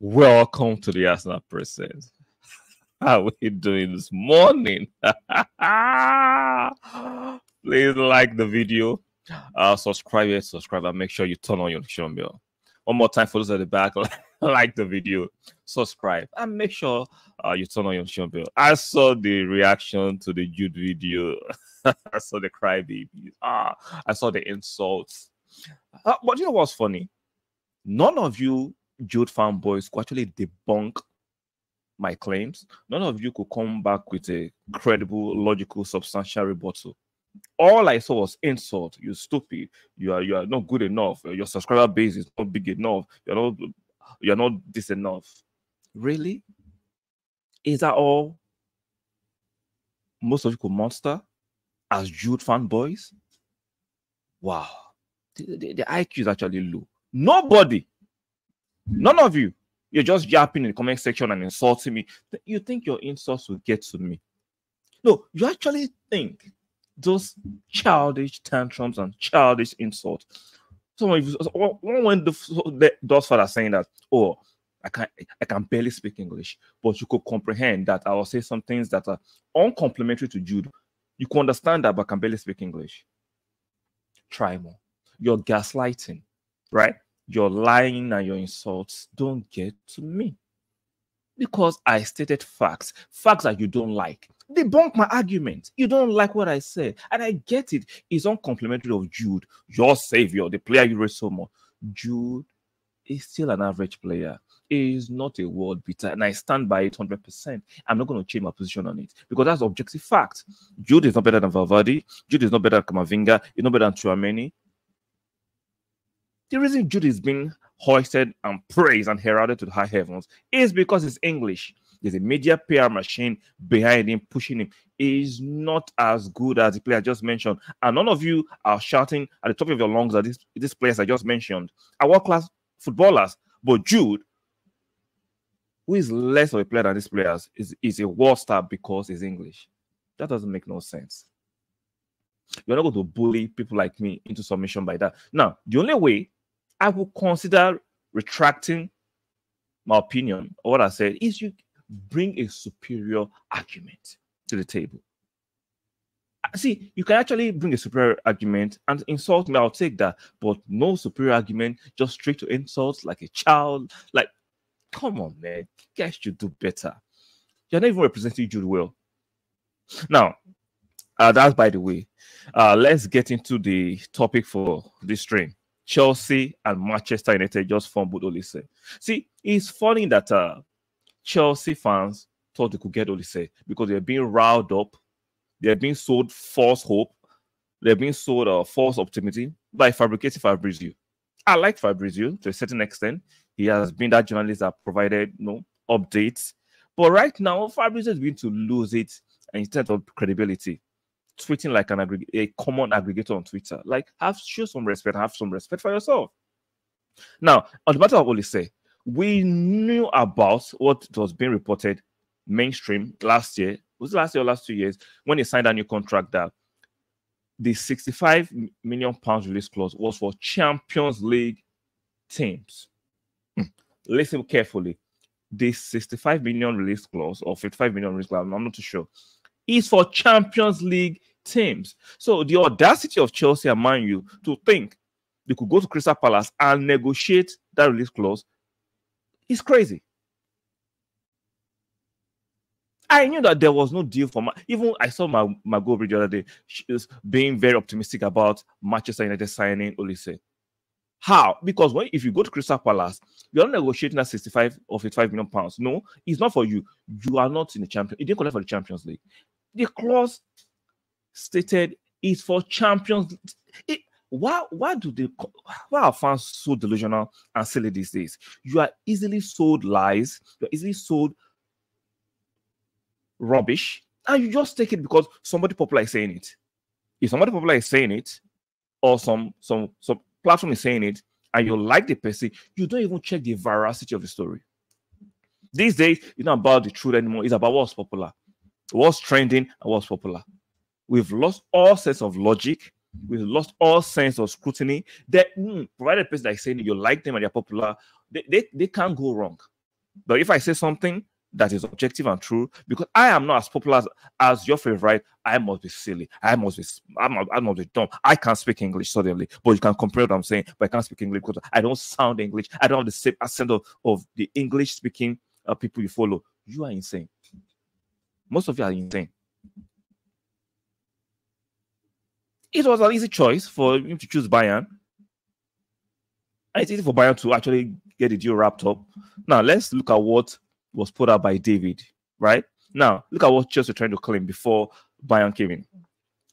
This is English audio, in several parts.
Welcome to the Arsenal Present. How are we doing this morning? Please like the video, subscribe, and make sure you turn on your notification bell. One more time for those at the back, like the video, subscribe, and make sure you turn on your notification bell. I saw the reaction to the Jude video. I saw the crybabies. I saw the insults. But you know what's funny? None of you Jude fanboys could actually debunk my claims. None of you could come back with a credible, logical, substantial rebuttal. All I saw was insult. You stupid. You are not good enough. Your subscriber base is not big enough. You're not this enough. Really? Is that all most of you could muster as Jude fanboys? Wow. The IQ is actually low. Nobody. None of you. You're just yapping in the comment section and insulting me. You think your insults will get to me? No, you actually think those childish tantrums and childish insults. Some of you, when those fathers saying that, oh, I can barely speak English, but you could comprehend that I will say some things that are uncomplimentary to Jude. You can understand that, but I can barely speak English. Try more. You're gaslighting, right? Your lying and your insults don't get to me because I stated facts that you don't like. Debunk my argument. You don't like what I said, and I get it. It's uncomplimentary of Jude, your savior, the player you rate so much. Jude is still an average player. He is not a world beater, and I stand by it 100%. I'm not going to change my position on it because that's objective fact. Jude is not better than Valverde. Jude is not better than Kamavinga. He's not better than Tchouaméni. The reason Jude is being hoisted and praised and heralded to the high heavens is because it's English. There's a media PR machine behind him, pushing him. He's not as good as the player I just mentioned. And none of you are shouting at the top of your lungs that these players I just mentioned are world-class footballers. But Jude, who is less of a player than these players, is a world star because he's English. That doesn't make no sense. You're not going to bully people like me into submission by that. Now, the only way I will consider retracting my opinion or what I said is you bring a superior argument to the table. See, you can actually bring a superior argument and insult me. I'll take that. But no superior argument, just straight to insults like a child. Like, come on, man. You guys should do better. You're not even representing Jude well. Now, that's by the way. Let's get into the topic for this stream. Chelsea and Manchester United just fumbled Olise. See, it's funny that Chelsea fans thought they could get Olise because they're being riled up. They're being sold false hope. They're being sold false optimism by fabricating Fabrizio. I like Fabrizio to a certain extent. He has been that journalist that provided updates. But right now, Fabrizio is going to lose it instead of credibility. Tweeting like a common aggregator on Twitter. Like, show some respect, have some respect for yourself. Now, on the matter of Olise, we knew about what was being reported mainstream last year. Was it last year or last 2 years when he signed a new contract that the £65 million release clause was for Champions League teams. Listen carefully. The 65 million release clause or 55 million release clause, I'm not too sure, is for Champions League teams. So the audacity of Chelsea and Man U to think they could go to Crystal Palace and negotiate that release clause is crazy. I knew that there was no deal for even I saw my goal the other day. She was being very optimistic about Manchester United signing Olise. How? Because if you go to Crystal Palace, you're not negotiating that 65 or 55 million pounds. No, it's not for you. You are not in the champion. You didn't qualify for the Champions League. The clause stated is for Champions. Why are fans so delusional and silly these days? You are easily sold lies. You're easily sold rubbish, and you just take it because somebody popular is saying it. If somebody popular is saying it, or some platform is saying it, and you like the person, you don't even check the veracity of the story. These days, it's not about the truth anymore. It's about what's popular, what's trending, and what's popular. We've lost all sense of logic. We've lost all sense of scrutiny. That provided a person that is saying you like them and they're popular, they can't go wrong. But if I say something that is objective and true, because I am not as popular as your favorite, I must be silly. I must be dumb. I can't speak English suddenly, but you can compare what I'm saying. But I can't speak English because I don't sound English. I don't have the same accent of the English speaking people you follow. You are insane. Most of you are insane. It was an easy choice for him to choose Bayern. And it's easy for Bayern to actually get the deal wrapped up. Now, let's look at what was put out by David, right? Now, look at what Chelsea were trying to claim before Bayern came in.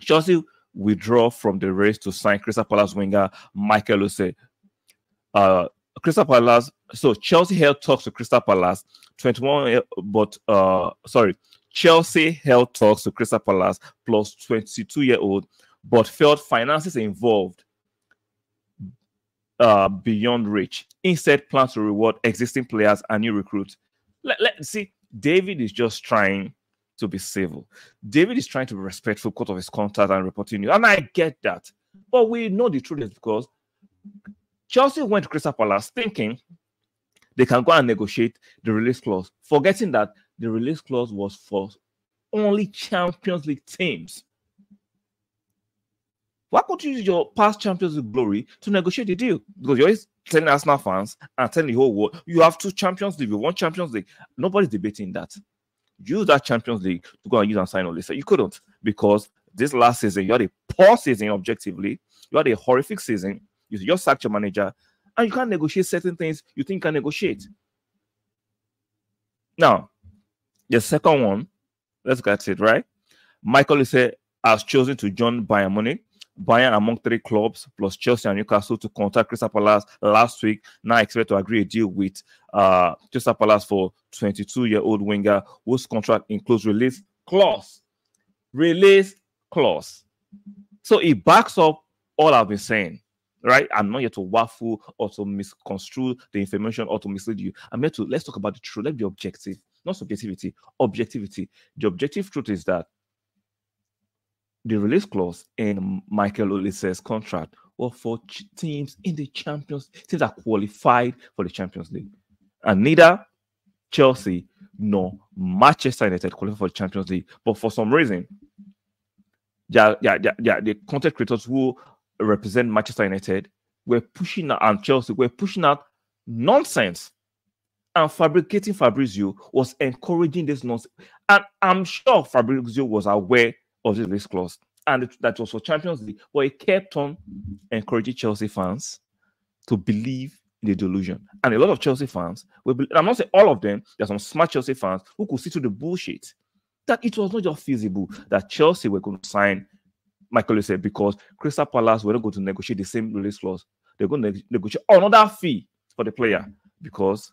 Chelsea withdraw from the race to sign Crystal Palace winger Michael Olise. Crystal Palace, so Chelsea held talks to Crystal Palace, Chelsea held talks to Crystal Palace plus 22-year-old, but felt finances involved beyond reach. Instead, plans to reward existing players and new recruits. Let's see, David is just trying to be civil. David is trying to be respectful because of his contact and reporting news, and I get that. But we know the truth is because Chelsea went to Crystal Palace thinking they can go and negotiate the release clause, forgetting that the release clause was for only Champions League teams. Why can't you use your past Champions League glory to negotiate the deal? Because you're always telling Arsenal fans and telling the whole world, you have 2 Champions League, you want Champions League. Nobody's debating that. Use that Champions League to go and use and sign Olise. You couldn't, because this last season, you had a poor season objectively. You had a horrific season. You just sacked your manager, and you can't negotiate certain things you think you can negotiate. Now, the second one, let's get it, right? Michael Olise has chosen to join Bayern Munich. Bayern among 3 clubs plus Chelsea and Newcastle to contact Crystal Palace last week. Now expect to agree a deal with Crystal Palace for 22-year-old winger whose contract includes release clause. Release clause. So it backs up all I've been saying, right? I'm not here to waffle or to misconstrue the information or to mislead you. I'm here to, let's talk about the truth. Let's be objective, not subjectivity, objectivity. The objective truth is that the release clause in Michael Olise's contract was for teams in the Champions, teams that qualified for the Champions League. And neither Chelsea nor Manchester United qualified for the Champions League. But for some reason, the content creators who represent Manchester United were pushing out, and Chelsea were pushing out nonsense. And fabricating Fabrizio was encouraging this nonsense. And I'm sure Fabrizio was aware of this release clause, and that was for Champions League, but he kept on encouraging Chelsea fans to believe in the delusion. And a lot of Chelsea fans, I'm not saying all of them, there's some smart Chelsea fans who could see through the bullshit, that it was not just feasible that Chelsea were going to sign Michael Olise because Crystal Palace were not going to negotiate the same release clause. They're going to negotiate another fee for the player because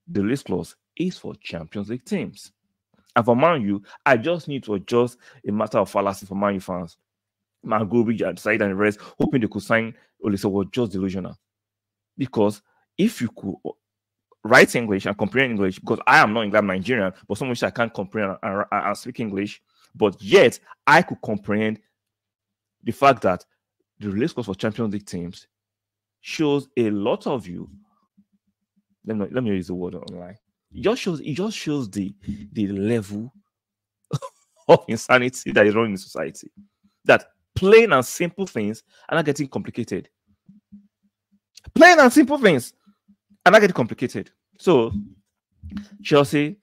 the release clause is for Champions League teams. And for Man U, I just need to adjust a matter of fallacy for Man U fans. Mangobi and Said and the rest, hoping they could sign Olise, was just delusional. Because if you could write English and comprehend English, because I am not English, I'm Nigerian, but some which I can't comprehend and speak English, but yet I could comprehend the fact that the release clause for Champions League teams shows a lot of you. Let me use the word online. It just shows the level of insanity that is running in society. That plain and simple things are not getting complicated. Plain and simple things are not getting complicated. So Chelsea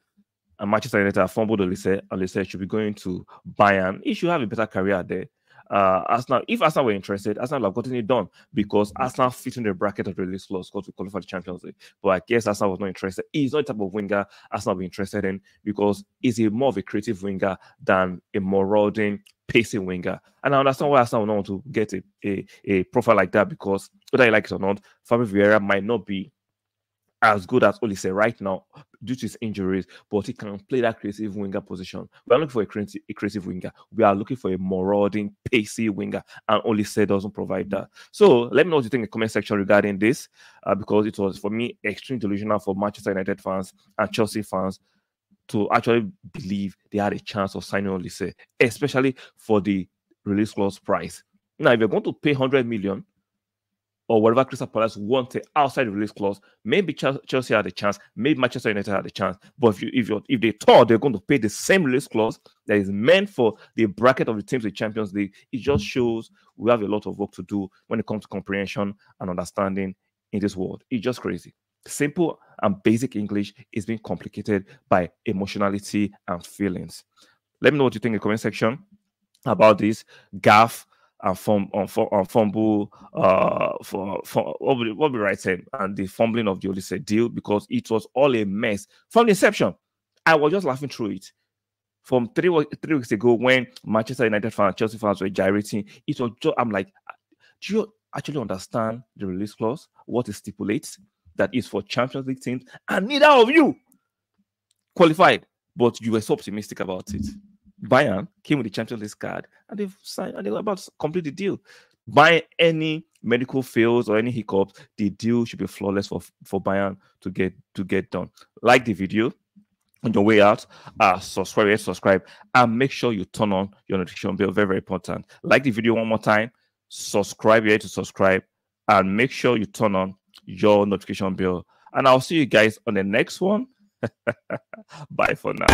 and Manchester United have fumbled Olise. Olise should be going to Bayern. He should have a better career there. Arsenal, if Arsenal were interested, Arsenal would have gotten it done because Arsenal fit in the bracket of the release clause to qualify the Champions League. But I guess Arsenal was not interested. He's not the type of winger Arsenal will be interested in because he's more of a creative winger than a marauding, pacing winger. And I understand why Arsenal would not want to get a profile like that because whether you like it or not, Fabio Vieira might not be as good as Olise right now due to his injuries, but he can play that creative winger position. We are looking for a creative winger. We are looking for a marauding, pacey winger, and Olise doesn't provide that. So let me know what you think in the comment section regarding this, because it was, for me, extremely delusional for Manchester United fans and Chelsea fans to actually believe they had a chance of signing Olise, especially for the release clause price. Now, if you're going to pay 100 million or whatever Crystal Palace wanted outside the release clause. Maybe Chelsea had a chance, maybe Manchester United had a chance. But if they thought they're going to pay the same release clause that is meant for the bracket of the teams in Champions League, it just shows we have a lot of work to do when it comes to comprehension and understanding in this world. It's just crazy. Simple and basic English is being complicated by emotionality and feelings. Let me know what you think in the comment section about this gaff and fumble what we right saying and the fumbling of the Olise deal, because it was all a mess from the inception. I was just laughing through it. From three weeks ago, when Manchester United fans, Chelsea fans were gyrating, it was just, I'm like, do you actually understand the release clause? What it stipulates that is for Champions League teams, and neither of you qualified, but you were so optimistic about it. Bayern came with the Champions League card, and they've signed, and they were about to complete the deal. By any medical fails or any hiccups, the deal should be flawless for Bayern to get done. Like the video. On your way out, subscribe, and make sure you turn on your notification bell. Very, very important. Like the video one more time, subscribe here to subscribe, and make sure you turn on your notification bell. And I'll see you guys on the next one. Bye for now.